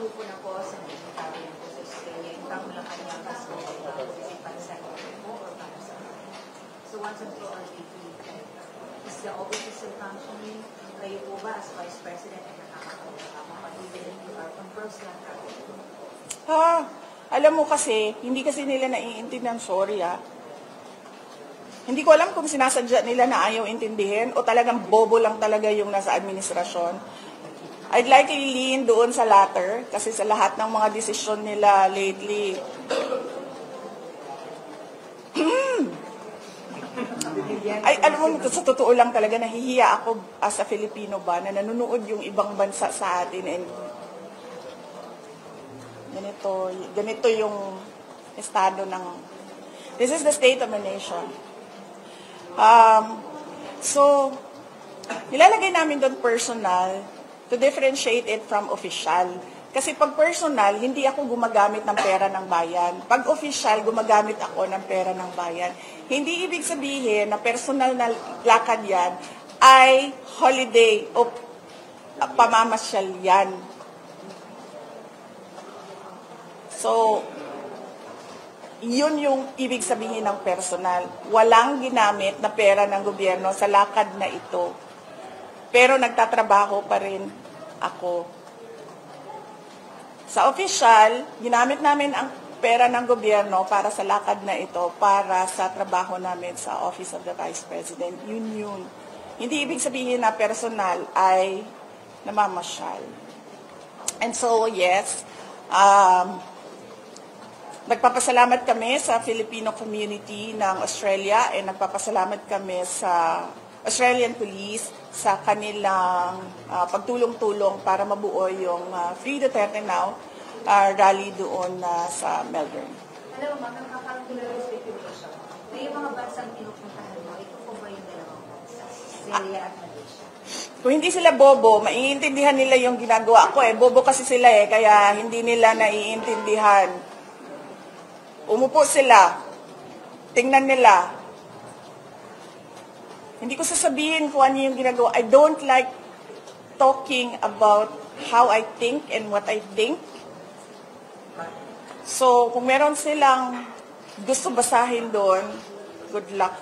grupo na po sa Secretary po sa Australia, yung tamo lang kanya kaso si Pansan po or para sa so once and for all, is the office still functioning? Kayo po ba as Vice President ay nakakapag-ibig or confirms lang ka? Alam mo kasi, hindi kasi nila naiintindihan, sorry Hindi ko alam kung sinasadya nila na ayaw intindihin o talagang bobo lang talaga yung nasa administrasyon. I'd like to lean doon sa latter kasi sa lahat ng mga desisyon nila lately. Ay, alam mo, sa totoo lang talaga, nahihiya ako as a Filipino ba na nanonood yung ibang bansa sa atin and ganito yung estado ng, this is the state of the nation. So, nilalagay namin doon personal to differentiate it from official. Kasi pag personal, hindi ako gumagamit ng pera ng bayan. Pag official, gumagamit ako ng pera ng bayan. Hindi ibig sabihin na personal na lakad yan ay holiday o pamamasyal yan. So, yun yung ibig sabihin ng personal. Walang ginamit na pera ng gobyerno sa lakad na ito. Pero nagtatrabaho pa rin ako. Sa official, ginamit namin ang pera ng gobyerno para sa lakad na ito, para sa trabaho namin sa Office of the Vice President. Yun. Hindi ibig sabihin na personal ay namamasyal. And so, yes, nagpapasalamat kami sa Filipino community ng Australia and nagpapasalamat kami sa Australian Police sa kanilang pagtulong-tulong para mabuo yung Free Duterte Now rally doon sa Melbourne. Alam mo, ma'am, parang tulad ng speculation. May mga bansang pinupuntahan mo, ito po ba yung dalawang bansa? Australia at Malaysia? Kung hindi sila bobo, maiintindihan nila yung ginagawa ko Bobo kasi sila kaya hindi nila naiintindihan. Umupo sila. Tingnan nila. Hindi ko sasabihin kung ano yung ginagawa. I don't like talking about how I think and what I think. So, kung meron silang gusto basahin doon, good luck.